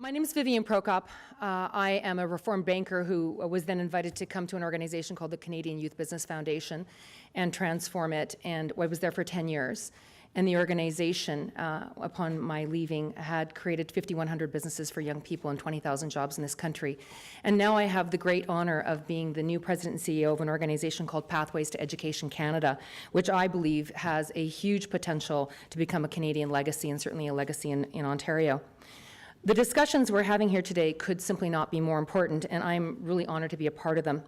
My name is Vivian Prokop. I am a reformed banker who was then invited to come to an organization called the Canadian Youth Business Foundation and transform it, and I was there for 10 years. And the organization, upon my leaving, had created 5,100 businesses for young people and 20,000 jobs in this country. And now I have the great honor of being the new president and CEO of an organization called Pathways to Education Canada, which I believe has a huge potential to become a Canadian legacy and certainly a legacy in Ontario. The discussions we're having here today could simply not be more important, and I'm really honored to be a part of them.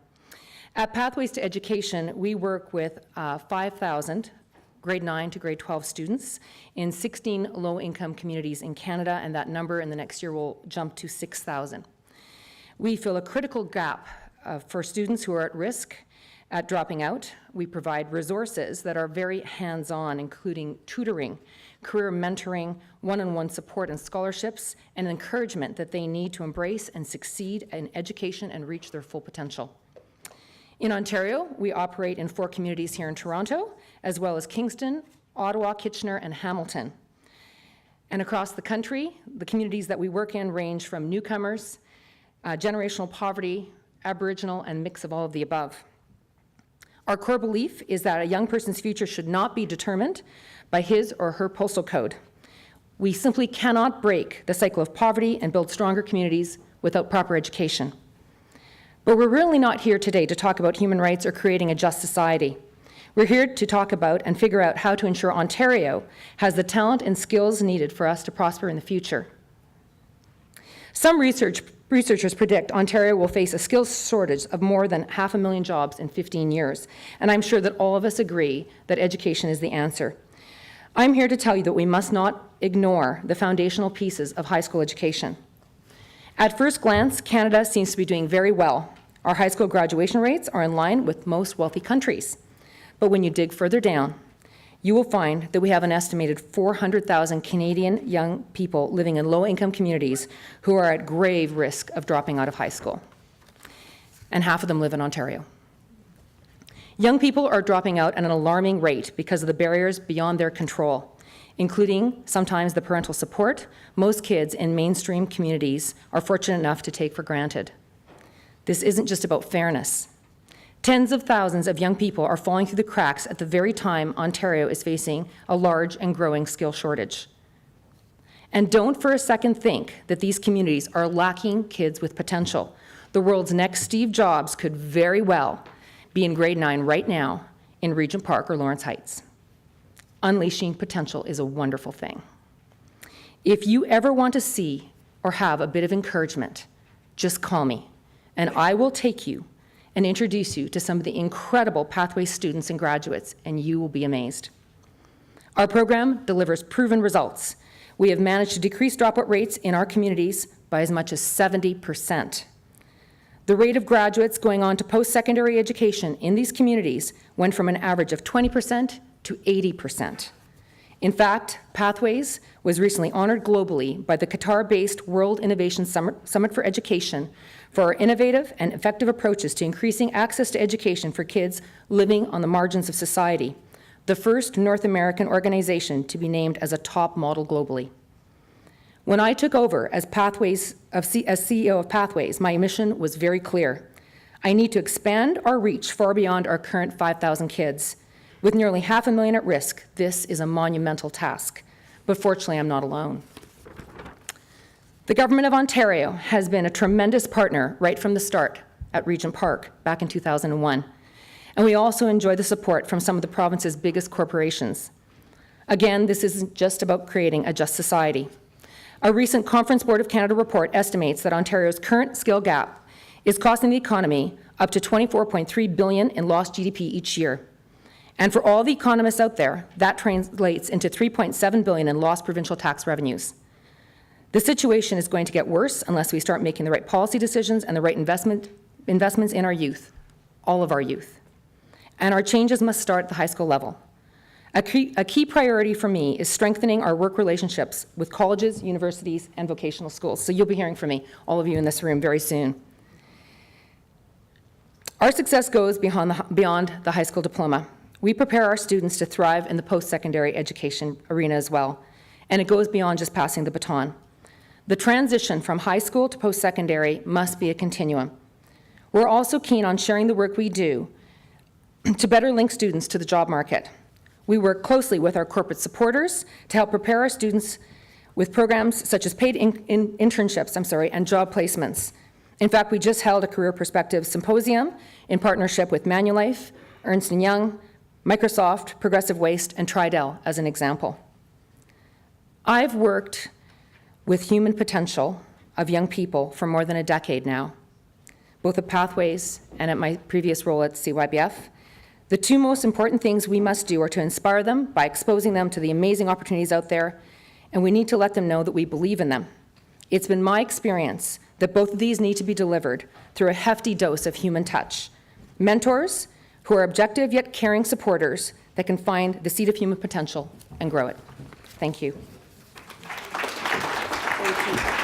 At Pathways to Education, we work with 5,000 grade 9 to grade 12 students in 16 low-income communities in Canada, and that number in the next year will jump to 6,000. We fill a critical gap for students who are at risk at dropping out. We provide resources that are very hands-on, including tutoring, career mentoring, one-on-one support and scholarships, and encouragement that they need to embrace and succeed in education and reach their full potential. In Ontario, we operate in 4 communities here in Toronto, as well as Kingston, Ottawa, Kitchener, and Hamilton. And across the country, the communities that we work in range from newcomers, generational poverty, Aboriginal, and mix of all of the above. Our core belief is that a young person's future should not be determined by his or her postal code. We simply cannot break the cycle of poverty and build stronger communities without proper education. But we're really not here today to talk about human rights or creating a just society. We're here to talk about and figure out how to ensure Ontario has the talent and skills needed for us to prosper in the future. Some researchers predict Ontario will face a skills shortage of more than 500,000 jobs in 15 years, and I'm sure that all of us agree that education is the answer. I'm here to tell you that we must not ignore the foundational pieces of high school education. At first glance, Canada seems to be doing very well. Our high school graduation rates are in line with most wealthy countries. But when you dig further down, you will find that we have an estimated 400,000 Canadian young people living in low-income communities who are at grave risk of dropping out of high school. And half of them live in Ontario. Young people are dropping out at an alarming rate because of the barriers beyond their control, including sometimes the parental support most kids in mainstream communities are fortunate enough to take for granted. This isn't just about fairness. Tens of thousands of young people are falling through the cracks at the very time Ontario is facing a large and growing skill shortage. And don't for a second think that these communities are lacking kids with potential. The world's next Steve Jobs could very well be in grade 9 right now in Regent Park or Lawrence Heights. Unleashing potential is a wonderful thing. If you ever want to see or have a bit of encouragement, just call me, and I will take you and introduce you to some of the incredible Pathways students and graduates, and you will be amazed. Our program delivers proven results. We have managed to decrease dropout rates in our communities by as much as 70%. The rate of graduates going on to post-secondary education in these communities went from an average of 20% to 80%. In fact, Pathways was recently honored globally by the Qatar-based World Innovation Summit for Education for our innovative and effective approaches to increasing access to education for kids living on the margins of society, the first North American organization to be named as a top model globally. When I took over as CEO of Pathways, my mission was very clear. I need to expand our reach far beyond our current 5,000 kids. With nearly 500,000 at risk, this is a monumental task, but fortunately, I'm not alone. The Government of Ontario has been a tremendous partner right from the start at Regent Park back in 2001, and we also enjoy the support from some of the province's biggest corporations. Again, this isn't just about creating a just society. A recent Conference Board of Canada report estimates that Ontario's current skill gap is costing the economy up to $24.3 billion in lost GDP each year. And for all the economists out there, that translates into $3.7 billion in lost provincial tax revenues. The situation is going to get worse unless we start making the right policy decisions and the right investments in our youth, all of our youth. And our changes must start at the high school level. A key priority for me is strengthening our work relationships with colleges, universities, and vocational schools. So you'll be hearing from me, all of you in this room, very soon. Our success goes beyond the high school diploma. We prepare our students to thrive in the post-secondary education arena as well, and it goes beyond just passing the baton. The transition from high school to post-secondary must be a continuum. We're also keen on sharing the work we do to better link students to the job market. We work closely with our corporate supporters to help prepare our students with programs such as paid internships, and job placements. In fact, we just held a Career Perspectives Symposium in partnership with Manulife, Ernst & Young, Microsoft, Progressive Waste, and Tridel as an example. I've worked with human potential of young people for more than a decade now, both at Pathways and at my previous role at CYBF. The two most important things we must do are to inspire them by exposing them to the amazing opportunities out there, and we need to let them know that we believe in them. It's been my experience that both of these need to be delivered through a hefty dose of human touch. Mentors who are objective yet caring supporters that can find the seed of human potential and grow it. Thank you. Thank you.